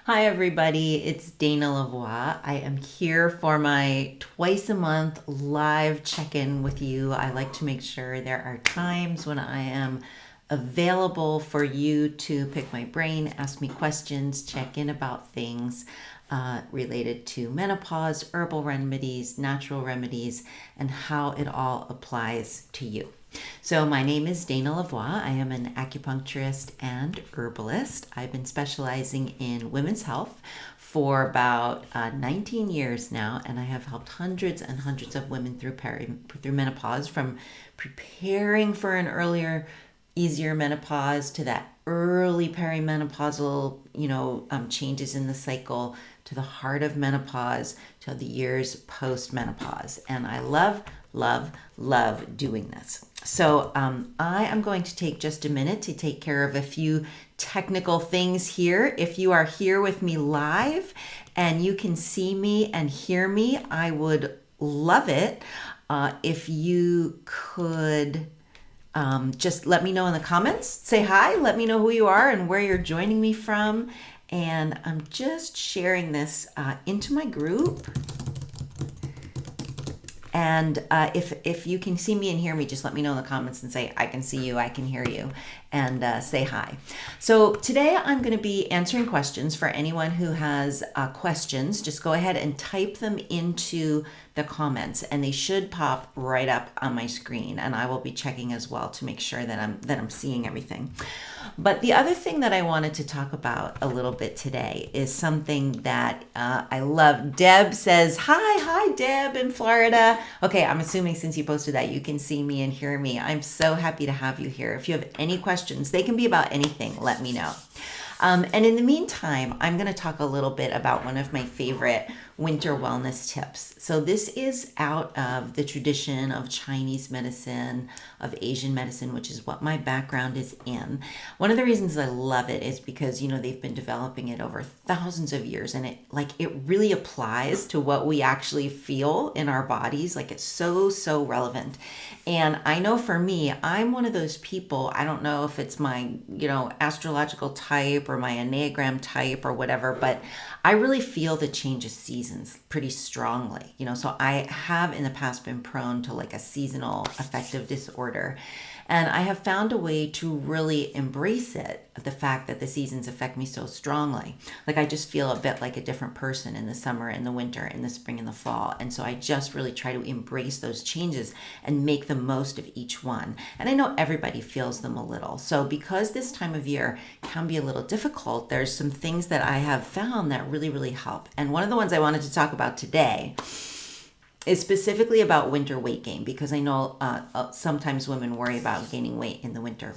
Hi, everybody. It's Dana Lavoie. I am here for my twice a month live check in with you. I like to make sure there are times when I am available for you to pick my brain, ask me questions, check in about things related to menopause, herbal remedies, natural remedies, and how it all applies to you. So, my name is Dana Lavoie. I am an acupuncturist and herbalist. I've been specializing in women's health for about 19 years now, and I have helped hundreds and hundreds of women through menopause, from preparing for an earlier, easier menopause to that early perimenopausal, changes in the cycle, to the heart of menopause, to the years post menopause. And I love, love, love doing this. So I am going to take just a minute to take care of a few technical things here. If you are here with me live and you can see me and hear me, I would love it if you could just let me know in the comments. Say hi, let me know who you are and where you're joining me from. And I'm just sharing this into my group. And if you can see me and hear me, just let me know in the comments and say, I can see you, I can hear you, and say hi. So today I'm going to be answering questions for anyone who has questions. Just go ahead and type them into the comments, and they should pop right up on my screen, and I will be checking as well to make sure that I'm seeing everything. But the other thing that I wanted to talk about a little bit today is something that I love. Deb says, hi, Deb in Florida. Okay, I'm assuming since you posted that, you can see me and hear me. I'm so happy to have you here. If you have any questions, they can be about anything, let me know. And in the meantime, I'm going to talk a little bit about one of my favorite winter wellness tips. So this is out of the tradition of Chinese medicine, of Asian medicine, which is what my background is in. One of the reasons I love it is because, they've been developing it over thousands of years, and it really applies to what we actually feel in our bodies. Like, it's so relevant. And I know for me, I'm one of those people, I don't know if it's my, astrological type or my Enneagram type or whatever, but I really feel the change of seasons pretty strongly. So I have in the past been prone to like a seasonal affective disorder. And I have found a way to really embrace it, the fact that the seasons affect me so strongly. Like, I just feel a bit like a different person in the summer, in the winter, in the spring, and the fall. And so I just really try to embrace those changes and make the most of each one. And I know everybody feels them a little. So because this time of year can be a little difficult, there's some things that I have found that really help. And one of the ones I wanted to talk about today is specifically about winter weight gain, because I know sometimes women worry about gaining weight in the winter.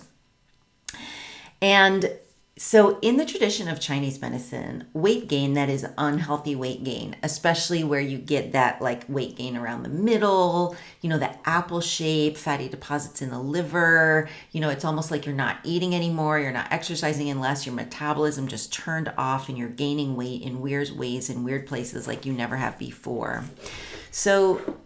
And so in the tradition of Chinese medicine, weight gain, that is unhealthy weight gain, especially where you get that like weight gain around the middle, that apple shape, fatty deposits in the liver, it's almost like you're not eating anymore, you're not exercising unless your metabolism just turned off, and you're gaining weight in weird ways, in weird places like you never have before. So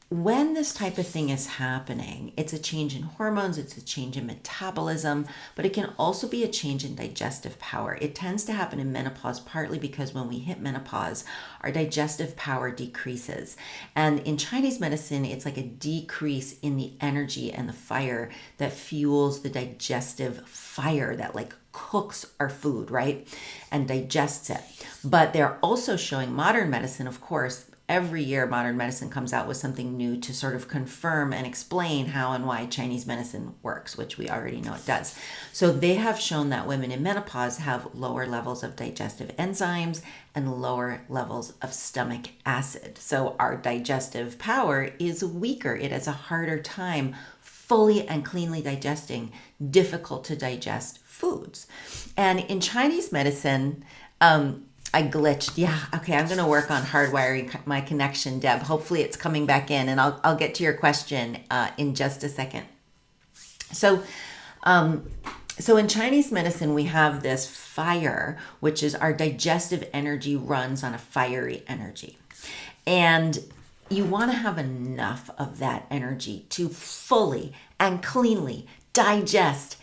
when this type of thing is happening, it's a change in hormones, it's a change in metabolism, but it can also be a change in digestive power. It tends to happen in menopause partly because when we hit menopause, our digestive power decreases. And in Chinese medicine, it's like a decrease in the energy and the fire that fuels the digestive fire that like cooks our food, right? And digests it. But they're also showing modern medicine, of course. Every year, modern medicine comes out with something new to sort of confirm and explain how and why Chinese medicine works, which we already know it does. So they have shown that women in menopause have lower levels of digestive enzymes and lower levels of stomach acid. So our digestive power is weaker. It has a harder time fully and cleanly digesting difficult to digest foods. And in Chinese medicine, I glitched. Yeah. Okay. I'm going to work on hardwiring my connection, Deb. Hopefully it's coming back in, and I'll get to your question in just a second. So in Chinese medicine, we have this fire, which is our digestive energy runs on a fiery energy. And you want to have enough of that energy to fully and cleanly digest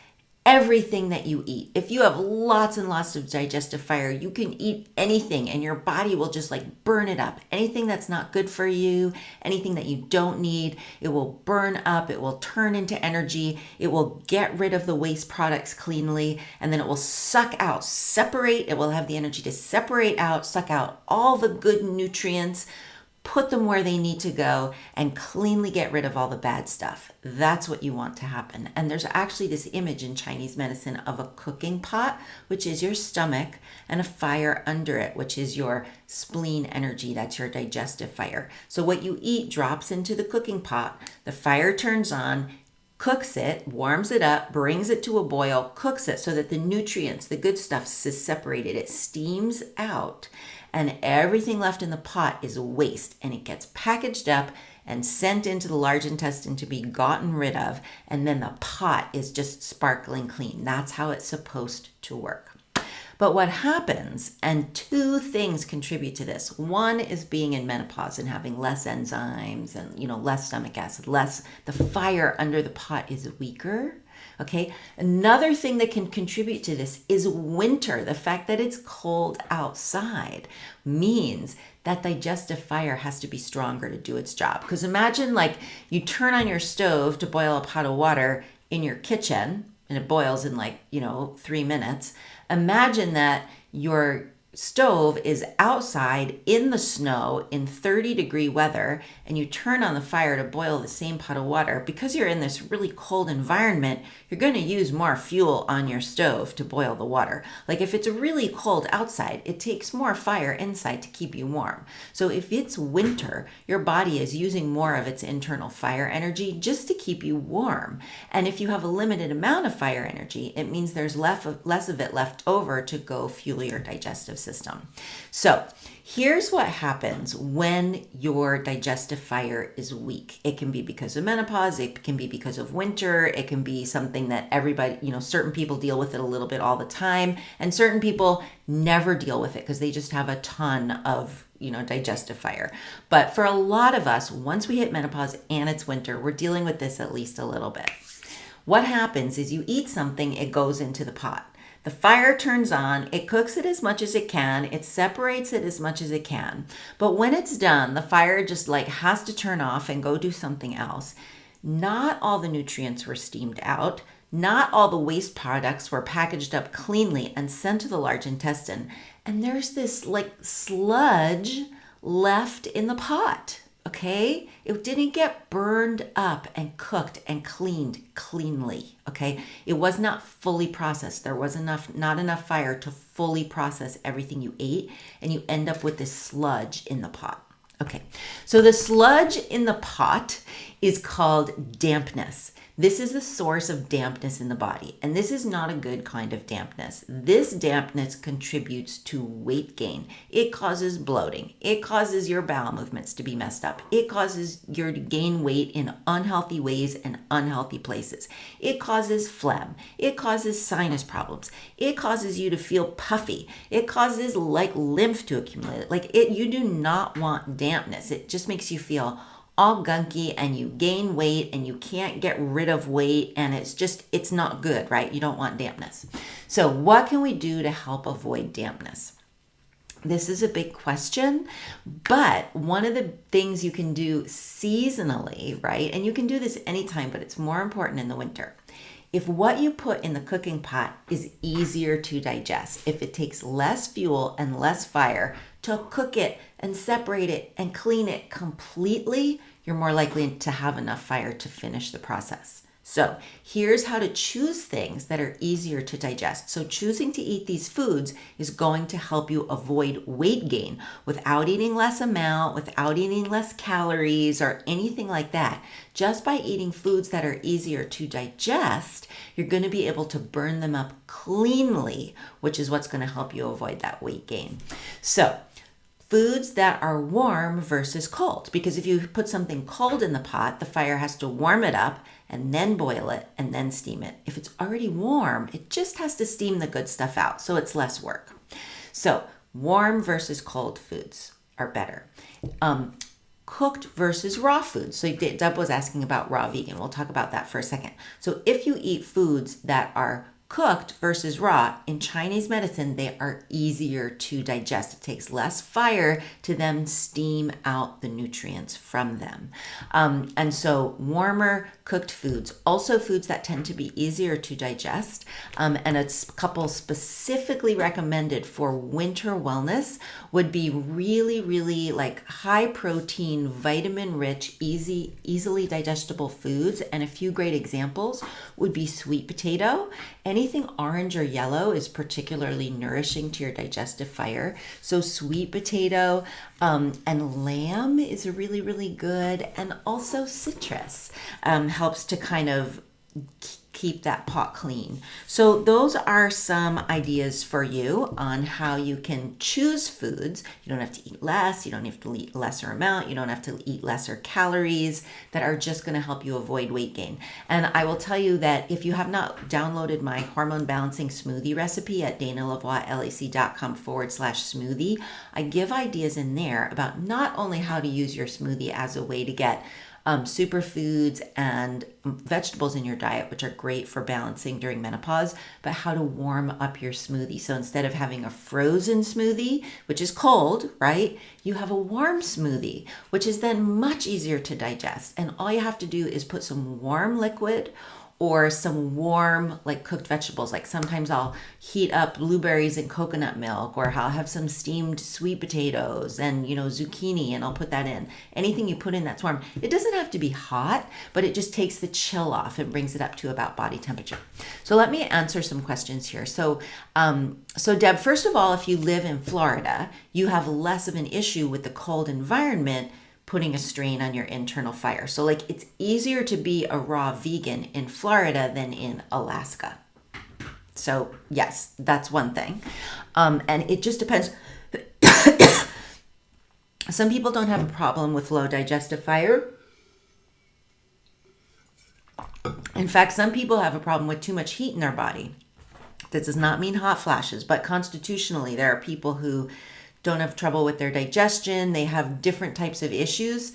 everything that you eat. If you have lots and lots of digestive fire, you can eat anything and your body will just like burn it up. Anything that's not good for you, anything that you don't need, it will burn up, it will turn into energy, it will get rid of the waste products cleanly, and then it will suck out, separate, it will have the energy to separate out, suck out all the good nutrients, put them where they need to go, and cleanly get rid of all the bad stuff. That's what you want to happen. And there's actually this image in Chinese medicine of a cooking pot, which is your stomach, and a fire under it, which is your spleen energy. That's your digestive fire. So what you eat drops into the cooking pot, the fire turns on, cooks it, warms it up, brings it to a boil, cooks it so that the nutrients, the good stuff, is separated. It steams out, and everything left in the pot is waste, and it gets packaged up and sent into the large intestine to be gotten rid of, and then the pot is just sparkling clean. That's how it's supposed to work. But what happens, and two things contribute to this. One is being in menopause and having less enzymes and, less stomach acid, the fire under the pot is weaker. Okay. Another thing that can contribute to this is winter. The fact that it's cold outside means that digestive fire has to be stronger to do its job. Because imagine like you turn on your stove to boil a pot of water in your kitchen and it boils in 3 minutes. Imagine that your stove is outside in the snow in 30-degree weather, and you turn on the fire to boil the same pot of water. Because you're in this really cold environment, you're going to use more fuel on your stove to boil the water. Like if it's really cold outside, it takes more fire inside to keep you warm. So if it's winter, your body is using more of its internal fire energy just to keep you warm. And if you have a limited amount of fire energy, it means there's less of it left over to go fuel your digestive system. So here's what happens when your digestive fire is weak. It can be because of menopause, it can be because of winter, it can be something that everybody, certain people deal with it a little bit all the time, and certain people never deal with it because they just have a ton of digestive fire. But for a lot of us, once we hit menopause and it's winter, we're dealing with this at least a little bit. What happens is you eat something, it goes into the pot. The fire turns on, it cooks it as much as it can, it separates it as much as it can. But when it's done, the fire just has to turn off and go do something else. Not all the nutrients were steamed out. Not all the waste products were packaged up cleanly and sent to the large intestine. And there's this sludge left in the pot. Okay, it didn't get burned up and cooked and cleaned cleanly. Okay, it was not fully processed. There was not enough fire to fully process everything you ate, and you end up with this sludge in the pot. Okay, so the sludge in the pot is called dampness. This is the source of dampness in the body, and this is not a good kind of dampness. This dampness contributes to weight gain. It causes bloating. It causes your bowel movements to be messed up. It causes you to gain weight in unhealthy ways and unhealthy places. It causes phlegm. It causes sinus problems. It causes you to feel puffy. It causes lymph to accumulate. You do not want dampness. It just makes you feel all gunky and you gain weight and you can't get rid of weight, and it's not good, right? You don't want dampness. So what can we do to help avoid dampness? This is a big question, but one of the things you can do seasonally, right? And you can do this anytime, but it's more important in the winter. If what you put in the cooking pot is easier to digest, if it takes less fuel and less fire to cook it and separate it and clean it completely, you're more likely to have enough fire to finish the process. So here's how to choose things that are easier to digest. So choosing to eat these foods is going to help you avoid weight gain without eating less amount, without eating less calories or anything like that. Just by eating foods that are easier to digest, you're going to be able to burn them up cleanly, which is what's going to help you avoid that weight gain. So foods that are warm versus cold, because if you put something cold in the pot, the fire has to warm it up and then boil it and then steam it. If it's already warm, it just has to steam the good stuff out, so it's less work. So warm versus cold foods are better. Cooked versus raw foods. So Deb was asking about raw vegan. We'll talk about that for a second. So if you eat foods that are Cooked versus raw, in Chinese medicine, they are easier to digest. It takes less fire to then steam out the nutrients from them. And so warmer cooked foods, also foods that tend to be easier to digest, and a couple specifically recommended for winter wellness would be really, really like high protein, vitamin rich, easily digestible foods. And a few great examples would be sweet potato. Anything orange or yellow is particularly nourishing to your digestive fire. So sweet potato and lamb is really, really good. And also citrus helps to kind of keep that pot clean. So those are some ideas for you on how you can choose foods. You don't have to eat less, you don't have to eat lesser amount, you don't have to eat lesser calories that are just going to help you avoid weight gain. And I will tell you that if you have not downloaded my hormone balancing smoothie recipe at danalavoielac.com/smoothie, I give ideas in there about not only how to use your smoothie as a way to get superfoods and vegetables in your diet, which are great for balancing during menopause, but how to warm up your smoothie. So instead of having a frozen smoothie, which is cold, right, you have a warm smoothie, which is then much easier to digest. And all you have to do is put some warm liquid or some warm like cooked vegetables. Like sometimes I'll heat up blueberries and coconut milk, or I'll have some steamed sweet potatoes and zucchini, and I'll put that in. Anything you put in that's warm. It doesn't have to be hot, but it just takes the chill off and brings it up to about body temperature. So let me answer some questions here. So Deb, first of all, if you live in Florida, you have less of an issue with the cold environment putting a strain on your internal fire. So like it's easier to be a raw vegan in Florida than in Alaska. So yes, that's one thing. And it just depends. Some people don't have a problem with low digestive fire. In fact, some people have a problem with too much heat in their body. That does not mean hot flashes, but constitutionally, there are people who don't have trouble with their digestion. They have different types of issues.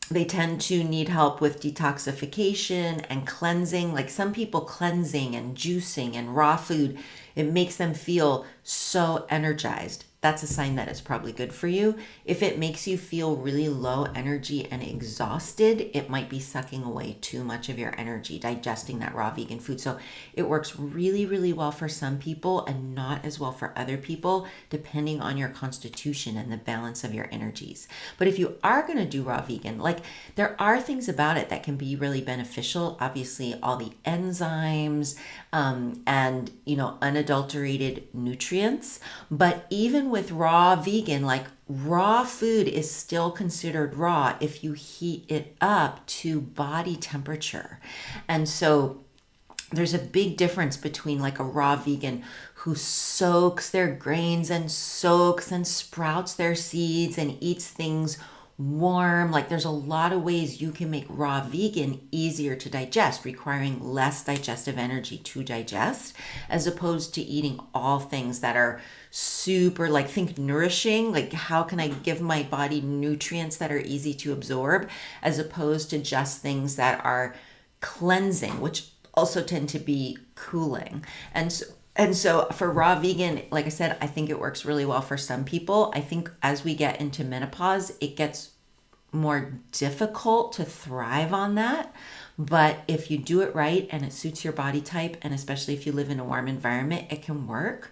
They tend to need help with detoxification and cleansing. Like some people, cleansing and juicing and raw food, it makes them feel so energized. That's a sign that it's probably good for you. If it makes you feel really low energy and exhausted, it might be sucking away too much of your energy digesting that raw vegan food. So it works really, really well for some people and not as well for other people, depending on your constitution and the balance of your energies. But if you are going to do raw vegan, like there are things about it that can be really beneficial. Obviously, all the enzymes and unadulterated nutrients. But even with raw vegan, like raw food is still considered raw if you heat it up to body temperature. And so there's a big difference between like a raw vegan who soaks their grains and soaks and sprouts their seeds and eats things warm. Like there's a lot of ways you can make raw vegan easier to digest, requiring less digestive energy to digest, as opposed to eating all things that are super, like think nourishing, like how can I give my body nutrients that are easy to absorb, as opposed to just things that are cleansing, which also tend to be cooling. And so for raw vegan, like I said, I think it works really well for some people. I think as we get into menopause, it gets more difficult to thrive on that. But if you do it right and it suits your body type, and especially if you live in a warm environment, it can work.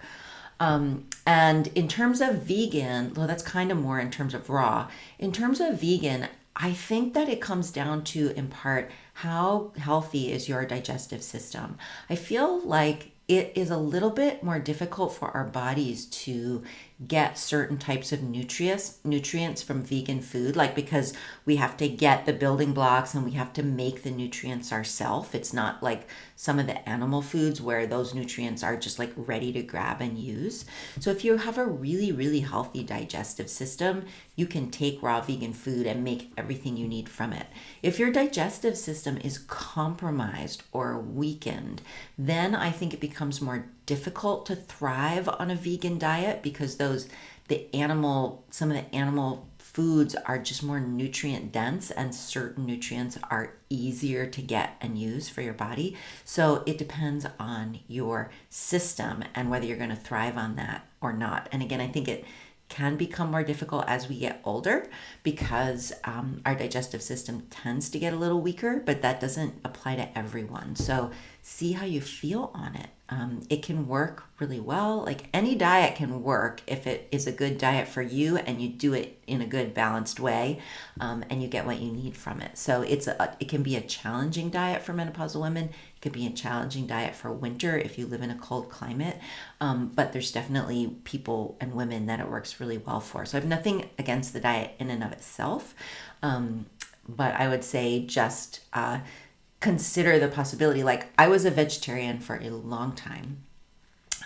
And in terms of vegan, well, that's kind of more in terms of raw. In terms of vegan, I think that it comes down to, in part, how healthy is your digestive system. I feel like it is a little bit more difficult for our bodies to get certain types of nutrients from vegan food, like because we have to get the building blocks and we have to make the nutrients ourselves. It's not like some of the animal foods where those nutrients are just like ready to grab and use. So if you have a really, really healthy digestive system, you can take raw vegan food and make everything you need from it. If your digestive system is compromised or weakened, then I think it becomes more difficult to thrive on a vegan diet, because some of the animal foods are just more nutrient dense and certain nutrients are easier to get and use for your body. So it depends on your system and whether you're going to thrive on that or not. And again, I think it can become more difficult as we get older because our digestive system tends to get a little weaker, but that doesn't apply to everyone. So see how you feel on it. It can work really well. Like any diet can work if it is a good diet for you and you do it in a good balanced way, and you get what you need from it. So it can be a challenging diet for menopausal women. It could be a challenging diet for winter if you live in a cold climate. But there's definitely people and women that it works really well for. So I have nothing against the diet in and of itself. But I would say just consider the possibility. Like I was a vegetarian for a long time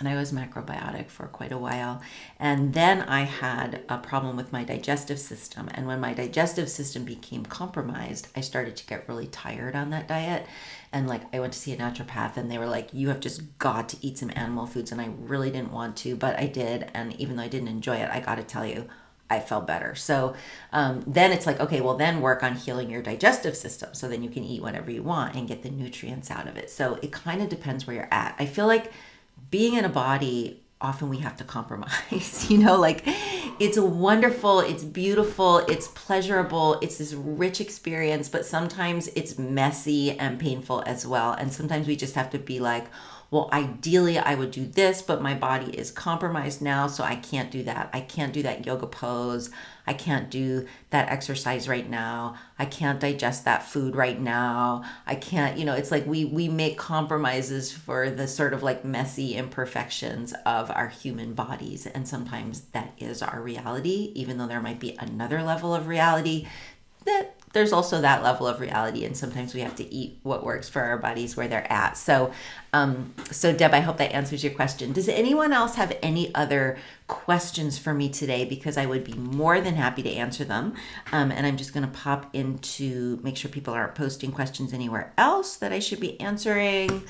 and I was macrobiotic for quite a while. And then I had a problem with my digestive system. And when my digestive system became compromised, I started to get really tired on that diet. And like I went to see a naturopath and they were like, you have just got to eat some animal foods. And I really didn't want to, but I did. And even though I didn't enjoy it, I got to tell you, I felt better. So then it's like, okay, well then work on healing your digestive system so then you can eat whatever you want and get the nutrients out of it. So it kind of depends where you're at. I feel like being in a body, often we have to compromise, like it's wonderful, it's beautiful, it's pleasurable, it's this rich experience, but sometimes it's messy and painful as well. And sometimes we just have to be like, well, ideally I would do this, but my body is compromised now, so I can't do that. I can't do that yoga pose. I can't do that exercise right now. I can't digest that food right now. I can't, it's like we make compromises for the sort of like messy imperfections of our human bodies. And sometimes that is our reality, even though there might be another level of reality that there's also that level of reality, and sometimes we have to eat what works for our bodies where they're at. So Deb, I hope that answers your question. Does anyone else have any other questions for me today? Because I would be more than happy to answer them. And I'm just going to pop into make sure people aren't posting questions anywhere else that I should be answering.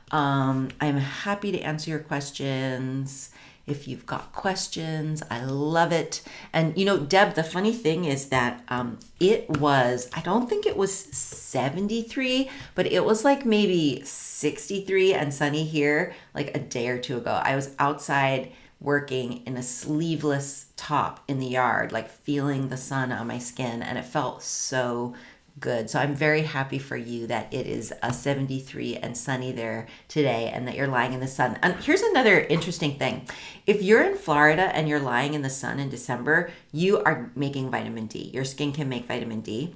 I'm happy to answer your questions. If you've got questions, I love it. And Deb, the funny thing is that I don't think it was 73, but it was like maybe 63 and sunny here like a day or two ago. I was outside working in a sleeveless top in the yard, like feeling the sun on my skin, and it felt so good. So I'm very happy for you that it is a 73 and sunny there today and that you're lying in the sun. And here's another interesting thing. If you're in Florida and you're lying in the sun in December, you are making vitamin D. Your skin can make vitamin D.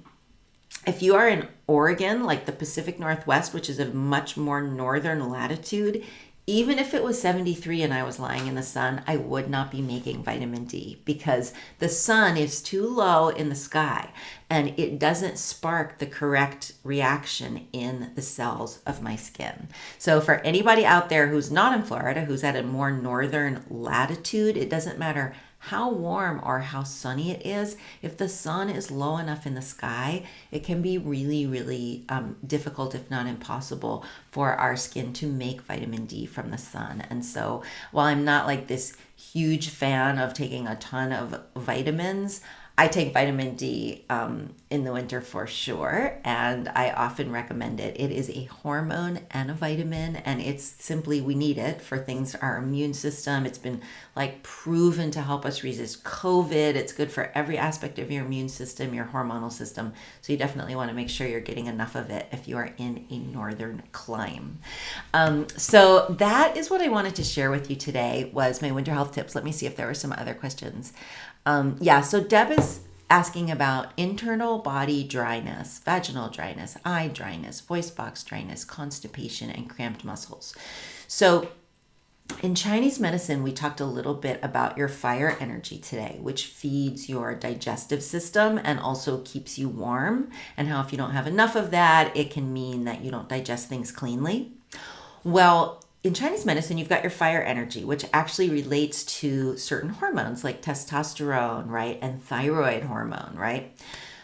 If you are in Oregon, like the Pacific Northwest, which is a much more northern latitude, even if it was 73 and I was lying in the sun, I would not be making vitamin D because the sun is too low in the sky and it doesn't spark the correct reaction in the cells of my skin. So for anybody out there who's not in Florida, who's at a more northern latitude, it doesn't matter how warm or how sunny it is. If the sun is low enough in the sky, it can be really, really difficult, if not impossible, for our skin to make vitamin D from the sun. And so while I'm not like this huge fan of taking a ton of vitamins, I take vitamin D in the winter for sure, and I often recommend it. It is a hormone and a vitamin, and it's simply, we need it for things, our immune system. It's been like proven to help us resist COVID. It's good for every aspect of your immune system, your hormonal system. So you definitely want to make sure you're getting enough of it if you are in a northern clime. So that is what I wanted to share with you today was my winter health tips. Let me see if there were some other questions. So Deb is asking about internal body dryness, vaginal dryness, eye dryness, voice box dryness, constipation, and cramped muscles. So in Chinese medicine, we talked a little bit about your fire energy today, which feeds your digestive system and also keeps you warm, and how if you don't have enough of that, it can mean that you don't digest things cleanly. Well, in Chinese medicine, you've got your fire energy, which actually relates to certain hormones like testosterone, right? And thyroid hormone, right?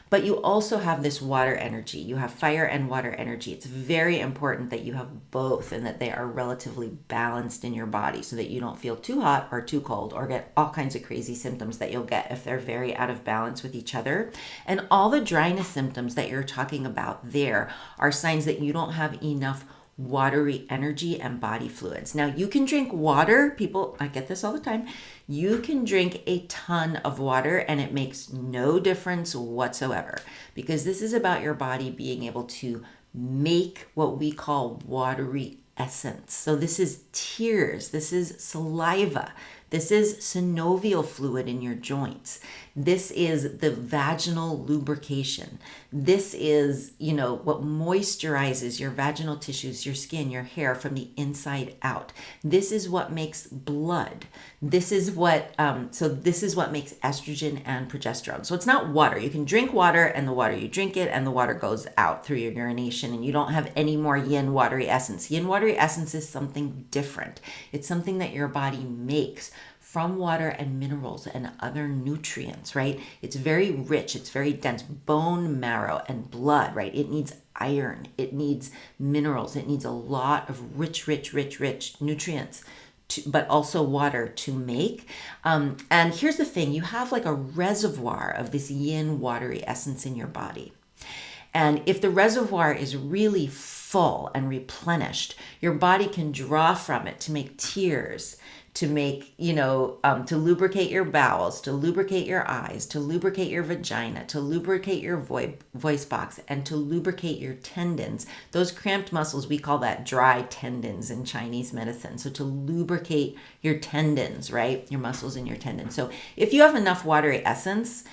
But you also have this water energy. You have fire and water energy. It's very important that you have both and that they are relatively balanced in your body so that you don't feel too hot or too cold or get all kinds of crazy symptoms that you'll get if they're very out of balance with each other. And all the dryness symptoms that you're talking about there are signs that you don't have enough watery energy and body fluids. Now, you can drink water. People, I get this all the time. You can drink a ton of water and it makes no difference whatsoever, because this is about your body being able to make what we call watery essence. So this is tears, this is saliva, this is synovial fluid in your joints. This is the vaginal lubrication. This is, what moisturizes your vaginal tissues, your skin, your hair from the inside out. This is what makes blood. This is what makes estrogen and progesterone. So it's not water. You can drink water and the water, you drink it and the water goes out through your urination and you don't have any more yin watery essence. Yin watery essence is something different. It's something that your body makes from water and minerals and other nutrients, right? It's very rich, it's very dense, bone marrow and blood, right? It needs iron, it needs minerals, it needs a lot of rich nutrients, but also water to make. And here's the thing, you have like a reservoir of this yin watery essence in your body. And if the reservoir is really full and replenished, your body can draw from it to make tears, to make, to lubricate your bowels, to lubricate your eyes, to lubricate your vagina, to lubricate your voice box, and to lubricate your tendons. Those cramped muscles, we call that dry tendons in Chinese medicine. So to lubricate your tendons, right? Your muscles and your tendons. So if you have enough watery essence,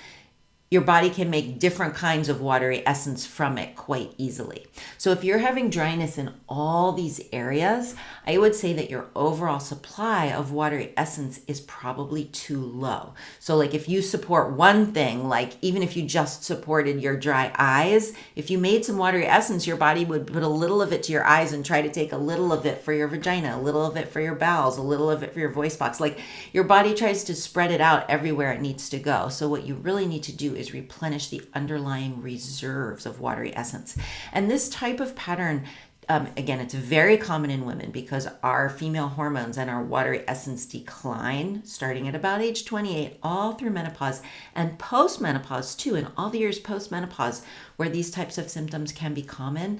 your body can make different kinds of watery essence from it quite easily. So if you're having dryness in all these areas, I would say that your overall supply of watery essence is probably too low. So like if you support one thing, like even if you just supported your dry eyes, if you made some watery essence, your body would put a little of it to your eyes and try to take a little of it for your vagina, a little of it for your bowels, a little of it for your voice box. Like your body tries to spread it out everywhere it needs to go. So what you really need to do is replenish the underlying reserves of watery essence. And this type of pattern, again, it's very common in women because our female hormones and our watery essence decline starting at about age 28 all through menopause and post-menopause too, and all the years post-menopause where these types of symptoms can be common.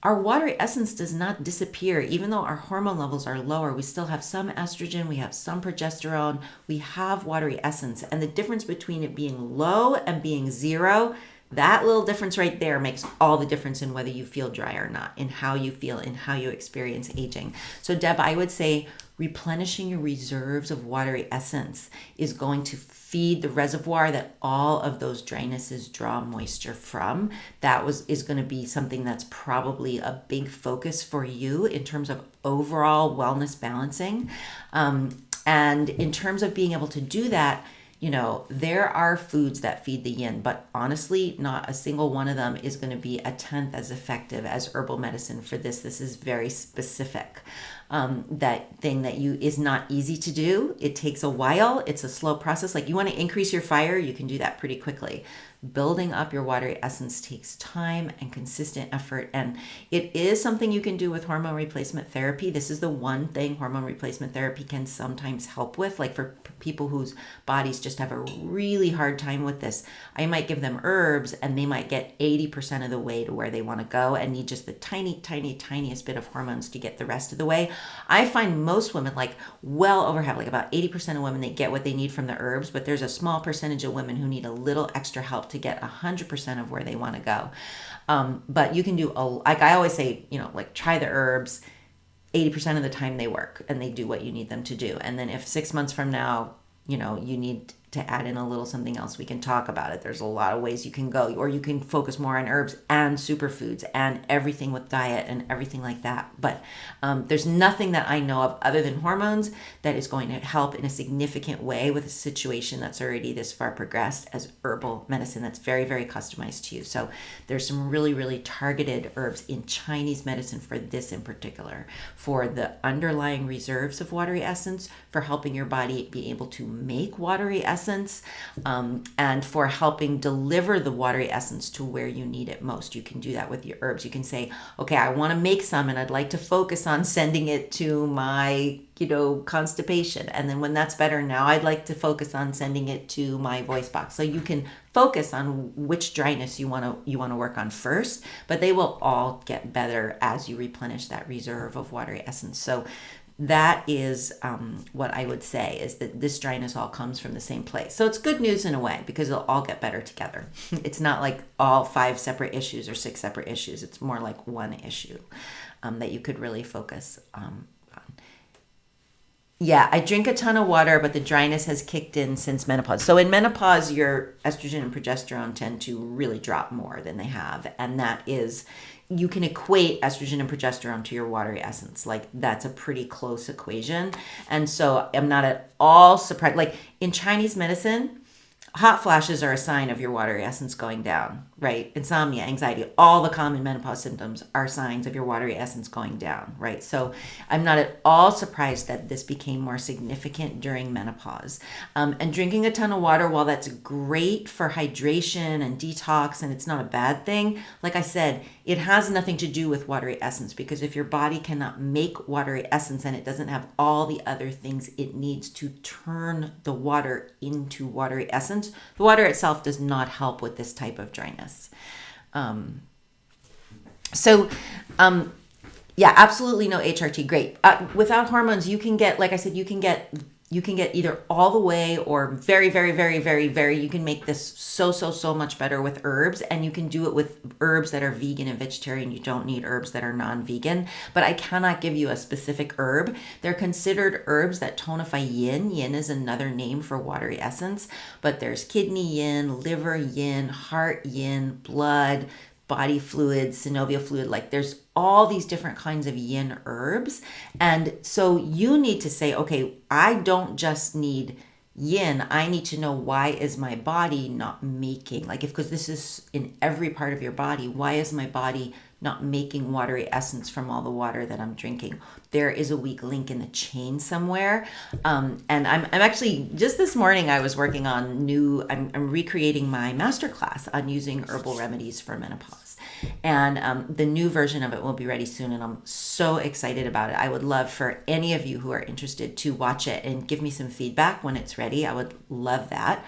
Our watery essence does not disappear. Even though our hormone levels are lower, we still have some estrogen, we have some progesterone, we have watery essence. And the difference between it being low and being zero, that little difference right there makes all the difference in whether you feel dry or not, in how you feel, in how you experience aging. So Deb, I would say replenishing your reserves of watery essence is going to feed the reservoir that all of those drynesses draw moisture from. Is going to be something that's probably a big focus for you in terms of overall wellness balancing. And in terms of being able to do that, there are foods that feed the yin, but honestly, not a single one of them is going to be a tenth as effective as herbal medicine for this. This is very specific. That thing that is not easy to do. It takes a while. It's a slow process. Like you want to increase your fire, you can do that pretty quickly. Building up your watery essence takes time and consistent effort. And it is something you can do with hormone replacement therapy. This is the one thing hormone replacement therapy can sometimes help with. Like for people whose bodies just have a really hard time with this, I might give them herbs and they might get 80% of the way to where they want to go and need just the tiniest bit of hormones to get the rest of the way. I find most women, like well over half, like about 80% of women, they get what they need from the herbs, but there's a small percentage of women who need a little extra help to get 100% of where they want to go. But you can do, like I always say, like try the herbs. 80% of the time they work and they do what you need them to do. And then if 6 months from now, you need to add in a little something else, we can talk about it. There's a lot of ways you can go, or you can focus more on herbs and superfoods and everything with diet and everything like that. But there's nothing that I know of other than hormones that is going to help in a significant way with a situation that's already this far progressed as herbal medicine that's very, very customized to you. So there's some really, really targeted herbs in Chinese medicine for this in particular, for the underlying reserves of watery essence, for helping your body be able to make watery essence, essence, and for helping deliver the watery essence to where you need it most. You can do that with your herbs. You can say, okay, I want to make some and I'd like to focus on sending it to my constipation, and then when that's better, now I'd like to focus on sending it to my voice box. So you can focus on which dryness you want to work on first, but they will all get better as you replenish that reserve of watery essence. So that is what I would say, is that this dryness all comes from the same place. So it's good news in a way, because it'll all get better together. It's not like all 5 separate issues or 6 separate issues. It's more like one issue that you could really focus on. Yeah, I drink a ton of water, but the dryness has kicked in since menopause. So in menopause, your estrogen and progesterone tend to really drop more than they have. And that is, you can equate estrogen and progesterone to your watery essence. Like, that's a pretty close equation. And so I'm not at all surprised. Like in Chinese medicine, hot flashes are a sign of your watery essence going down, right? Insomnia, anxiety, all the common menopause symptoms are signs of your watery essence going down, right? So I'm not at all surprised that this became more significant during menopause. And drinking a ton of water, while that's great for hydration and detox, and it's not a bad thing, like I said, it has nothing to do with watery essence, because if your body cannot make watery essence and it doesn't have all the other things it needs to turn the water into watery essence, the water itself does not help with this type of dryness. Yeah, absolutely no HRT. Great. Without hormones, you can get, like I said, you can get either all the way or very, very, very, very, very, you can make this so much better with herbs, and you can do it with herbs that are vegan and vegetarian. You don't need herbs that are non-vegan, but I cannot give you a specific herb. They're considered herbs that tonify yin. Yin is another name for watery essence, but there's kidney yin, liver yin, heart yin, blood, body fluid, synovial fluid. Like, there's all these different kinds of yin herbs. And so you need to say, okay, I don't just need yin, I need to know, why is my body not making, like, because this is in every part of your body, why is my body not making watery essence from all the water that I'm drinking? There is a weak link in the chain somewhere. And I'm actually, just this morning, I was working on I'm recreating my masterclass on using herbal remedies for menopause. And the new version of it will be ready soon, and I'm so excited about it. I would love for any of you who are interested to watch it and give me some feedback when it's ready. I would love that.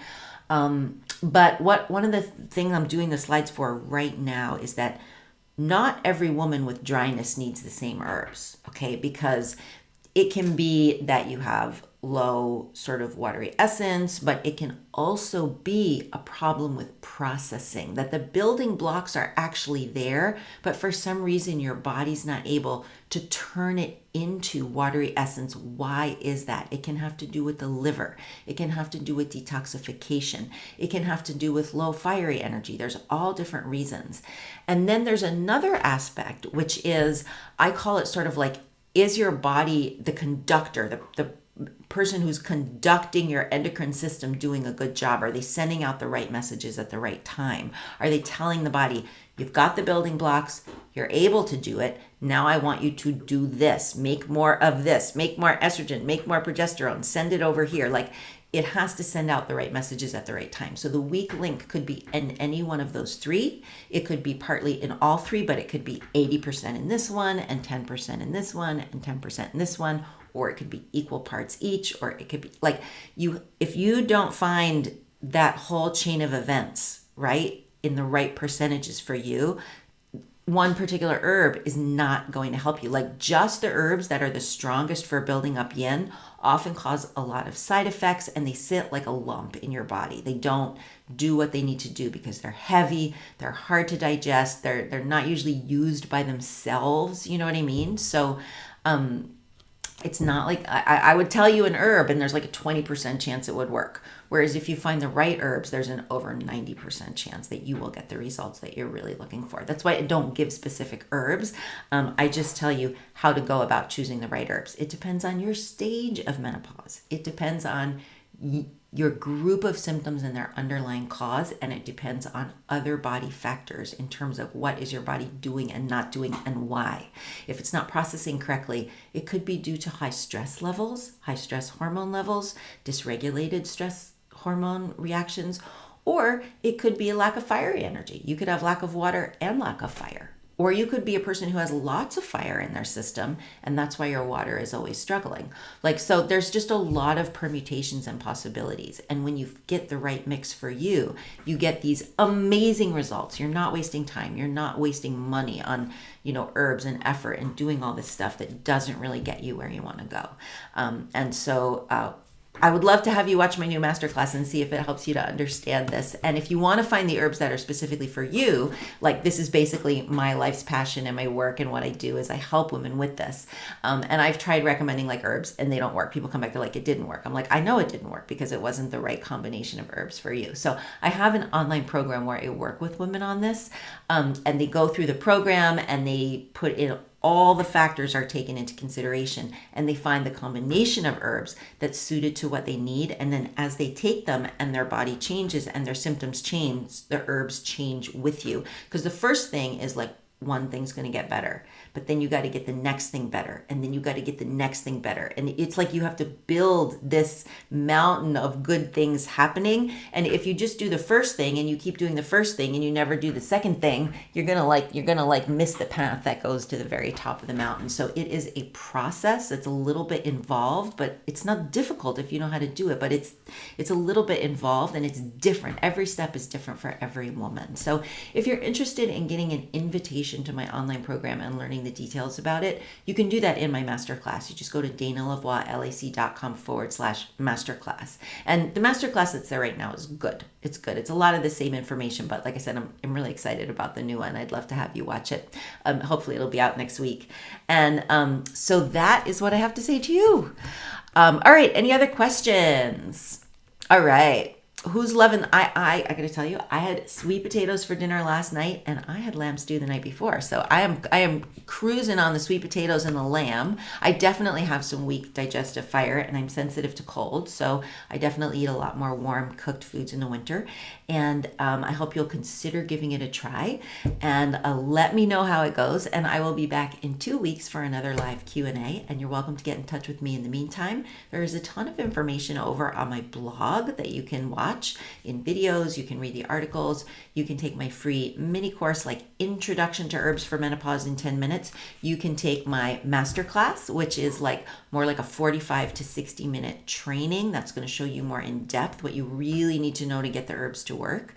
But one of the things I'm doing the slides for right now is that not every woman with dryness needs the same herbs, okay? Because it can be that you have low sort of watery essence, but it can also be a problem with processing, that the building blocks are actually there, but for some reason your body's not able to turn it into watery essence. Why is that? It can have to do with the liver. It can have to do with detoxification. It can have to do with low fiery energy. There's all different reasons. And then there's another aspect, which is, I call it sort of like, is your body the conductor, the person who's conducting your endocrine system doing a good job? Are they sending out the right messages at the right time? Are they telling the body, you've got the building blocks, you're able to do it, now I want you to do this, make more of this, make more estrogen, make more progesterone, send it over here. Like, it has to send out the right messages at the right time. So the weak link could be in any one of those 3. It could be partly in all 3, but it could be 80% in this one and 10% in this one and 10% in this one, or it could be equal parts each, or it could be like, if you don't find that whole chain of events, right, in the right percentages for you, one particular herb is not going to help you. Like, just the herbs that are the strongest for building up yin often cause a lot of side effects, and they sit like a lump in your body. They don't do what they need to do because they're heavy, they're hard to digest, they're not usually used by themselves, you know what I mean? So it's not like I would tell you an herb and there's like a 20% chance it would work. Whereas if you find the right herbs, there's an over 90% chance that you will get the results that you're really looking for. That's why I don't give specific herbs. I just tell you how to go about choosing the right herbs. It depends on your stage of menopause. It depends on your group of symptoms and their underlying cause, and it depends on other body factors in terms of what is your body doing and not doing and why. If it's not processing correctly, it could be due to high stress levels, high stress hormone levels, dysregulated stress hormone reactions, or it could be a lack of fiery energy. You could have lack of water and lack of fire. Or you could be a person who has lots of fire in their system, and that's why your water is always struggling. So there's just a lot of permutations and possibilities. And when you get the right mix for you, you get these amazing results. You're not wasting time. You're not wasting money on, herbs and effort and doing all this stuff that doesn't really get you where you want to go. I would love to have you watch my new masterclass and see if it helps you to understand this. And if you want to find the herbs that are specifically for you, this is basically my life's passion and my work, and what I do is I help women with this. And I've tried recommending herbs and they don't work. People come back, they're like, it didn't work. I'm like, I know it didn't work because it wasn't the right combination of herbs for you. So I have an online program where I work with women on this, and they go through the program and they put in all the factors are taken into consideration, and they find the combination of herbs that's suited to what they need. And then as they take them and their body changes and their symptoms change, the herbs change with you. Because the first thing is one thing's going to get better, but then you got to get the next thing better, and then you got to get the next thing better, and it's you have to build this mountain of good things happening. And if you just do the first thing and you keep doing the first thing and you never do the second thing, you're gonna miss the path that goes to the very top of the mountain. So it is a process. It's a little bit involved, but it's not difficult if you know how to do it. But it's a little bit involved, and it's different. Every step is different for every woman. So if you're interested in getting an invitation to my online program and learning the details about it, you can do that in my masterclass. You just go to danalavoielac.com/masterclass. And the masterclass that's there right now is good. It's good. It's a lot of the same information, but like I said, I'm really excited about the new one. I'd love to have you watch it. Hopefully it'll be out next week. And so that is what I have to say to you. All right. Any other questions? All right. Who's loving? I gotta tell you, I had sweet potatoes for dinner last night, and I had lamb stew the night before. So I am cruising on the sweet potatoes and the lamb. I definitely have some weak digestive fire, and I'm sensitive to cold, so I definitely eat a lot more warm cooked foods in the winter. And I hope you'll consider giving it a try, and let me know how it goes. And I will be back in 2 weeks for another live Q&A, and you're welcome to get in touch with me in the meantime. There is a ton of information over on my blog that you can watch in videos. You can read the articles. You can take my free mini course Introduction to Herbs for Menopause in 10 minutes. You can take my masterclass, which is more like a 45 to 60 minute training that's going to show you more in depth what you really need to know to get the herbs to work.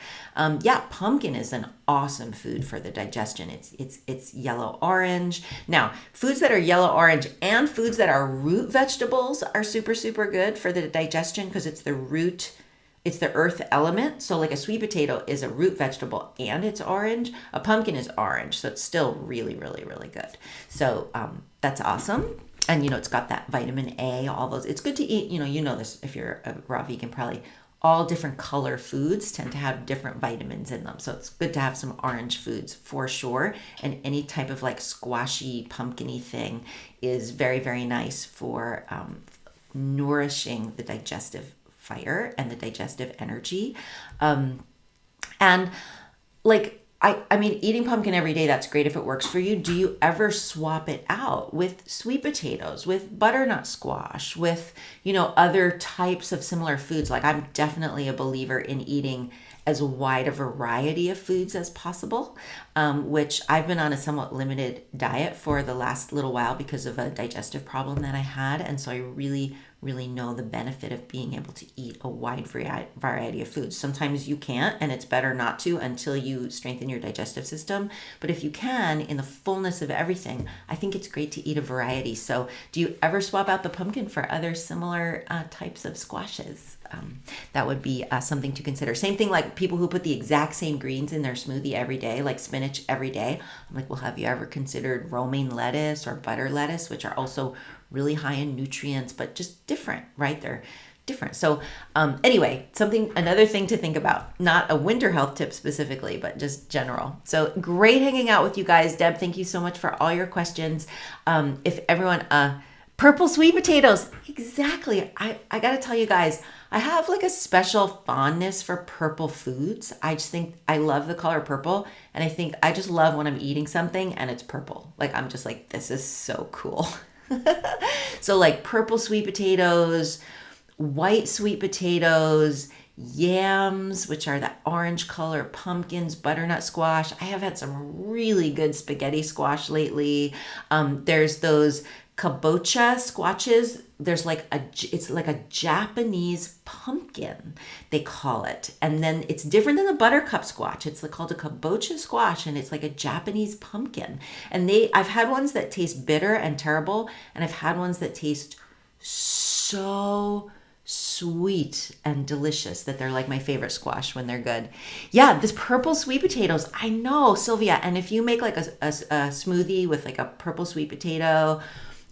Pumpkin is an awesome food for the digestion. It's yellow orange. Now, foods that are yellow orange and foods that are root vegetables are super, super good for the digestion because it's the root. It's the earth element. So a sweet potato is a root vegetable and it's orange. A pumpkin is orange. So it's still really, really, really good. So that's awesome. And, it's got that vitamin A, all those. It's good to eat, you know this if you're a raw vegan, probably all different color foods tend to have different vitamins in them. So it's good to have some orange foods for sure. And any type of squashy, pumpkin-y thing is very, very nice for nourishing the digestive fire and the digestive energy. Eating pumpkin every day, that's great if it works for you. Do you ever swap it out with sweet potatoes, with butternut squash, with, other types of similar foods? I'm definitely a believer in eating as wide a variety of foods as possible, which I've been on a somewhat limited diet for the last little while because of a digestive problem that I had. And so I really know the benefit of being able to eat a wide variety of foods. Sometimes you can't, and it's better not to until you strengthen your digestive system. But if you can, in the fullness of everything, I think it's great to eat a variety. So do you ever swap out the pumpkin for other similar types of squashes? That would be something to consider. Same thing people who put the exact same greens in their smoothie every day, like spinach every day. I'm well, have you ever considered romaine lettuce or butter lettuce, which are also really high in nutrients, but just different, right? They're different. So anyway, another thing to think about, not a winter health tip specifically, but just general. So great hanging out with you guys. Deb, thank you so much for all your questions. If everyone, purple sweet potatoes, exactly. I got to tell you guys, I have a special fondness for purple foods. I just think I love the color purple. And I think I just love when I'm eating something and it's purple. I'm just this is so cool. So purple sweet potatoes, white sweet potatoes, yams, which are that orange color, pumpkins, butternut squash. I have had some really good spaghetti squash lately. There's those kabocha squashes. There's it's like a Japanese pumpkin, they call it. And then it's different than the buttercup squash. It's called a kabocha squash, and it's like a Japanese pumpkin. And I've had ones that taste bitter and terrible, and I've had ones that taste so sweet and delicious that they're like my favorite squash when they're good. Yeah, this purple sweet potatoes. I know, Sylvia. And if you make like a smoothie with like a purple sweet potato,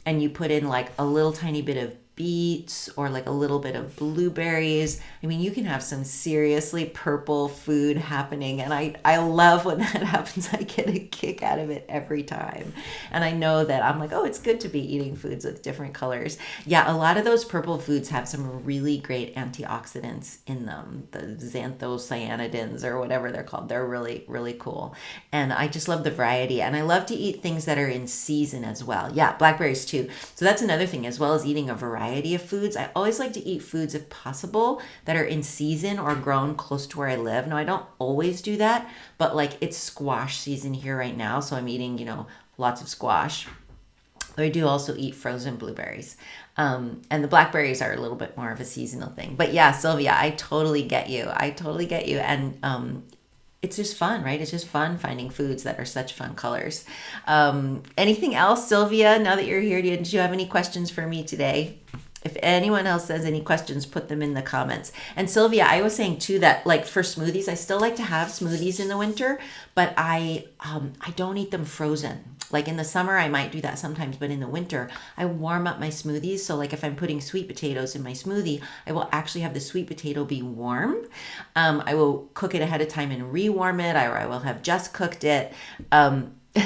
and you put in like a little tiny bit of beets or like a little bit of blueberries, I mean, you can have some seriously purple food happening. And I love when that happens. I get a kick out of it every time. And I know that I'm like, oh, it's good to be eating foods with different colors. Yeah, a lot of those purple foods have some really great antioxidants in them, the xanthocyanidins or whatever they're called. They're really, really cool. And I just love the variety. And I love to eat things that are in season as well. Yeah, blackberries too. So that's another thing, as well as eating a variety of foods. I always like to eat foods, if possible, that are in season or grown close to where I live. Now, I don't always do that, but like it's squash season here right now, so I'm eating, lots of squash. I do also eat frozen blueberries. And the blackberries are a little bit more of a seasonal thing. But yeah, Sylvia, I totally get you. And it's just fun, right? It's just fun finding foods that are such fun colors. Anything else, Sylvia, now that you're here, did you have any questions for me today? If anyone else has any questions, put them in the comments. And Sylvia, I was saying too that like for smoothies, I still like to have smoothies in the winter, but I don't eat them frozen. Like in the summer, I might do that sometimes, but in the winter, I warm up my smoothies. So like if I'm putting sweet potatoes in my smoothie, I will actually have the sweet potato be warm. I will cook it ahead of time and rewarm it, or I will have just cooked it.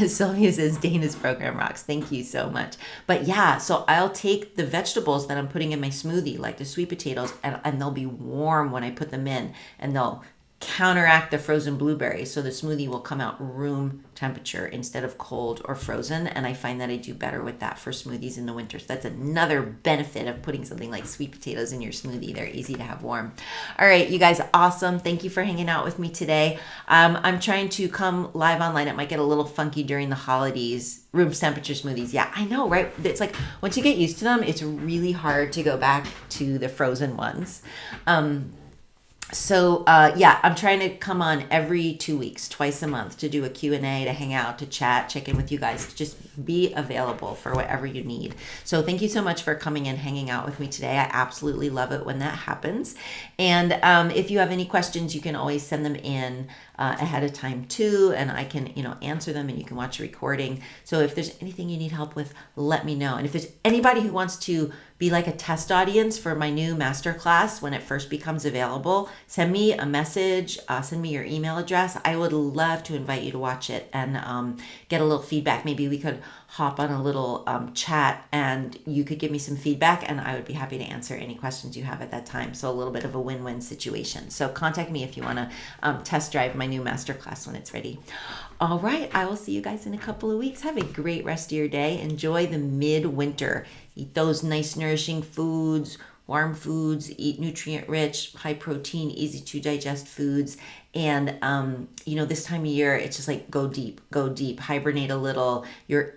Sylvia says Dana's program rocks. Thank you so much. But yeah, so I'll take the vegetables that I'm putting in my smoothie, like the sweet potatoes, and they'll be warm when I put them in, and they'll counteract the frozen blueberries. So the smoothie will come out room temperature instead of cold or frozen. And I find that I do better with that for smoothies in the winter. So that's another benefit of putting something like sweet potatoes in your smoothie. They're easy to have warm. All right, you guys, awesome. Thank you for hanging out with me today. I'm trying to come live online. It might get a little funky during the holidays. Room temperature smoothies. Yeah, I know, right? It's like once you get used to them, it's really hard to go back to the frozen ones. So I'm trying to come on every 2 weeks, twice a month, to do a Q&A, to hang out, to chat, check in with you guys, just be available for whatever you need. So thank you so much for coming and hanging out with me today. I absolutely love it when that happens. And if you have any questions, you can always send them in ahead of time too, and I can answer them, and you can watch a recording. So if there's anything you need help with, let me know. And if there's anybody who wants to be like a test audience for my new masterclass when it first becomes available, send me a message, send me your email address. I would love to invite you to watch it and get a little feedback. Maybe we could hop on a little chat, and you could give me some feedback, and I would be happy to answer any questions you have at that time. So a little bit of a win-win situation. So contact me if you want to test drive my new masterclass when it's ready. All right, I will see you guys in a couple of weeks. Have a great rest of your day. Enjoy the midwinter. Eat those nice nourishing foods, warm foods, eat nutrient-rich, high-protein, easy-to-digest foods. And, this time of year, it's just like go deep, hibernate a little. Your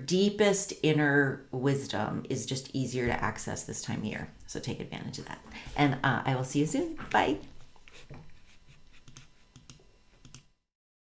deepest inner wisdom is just easier to access this time of year. So take advantage of that. And I will see you soon. Bye.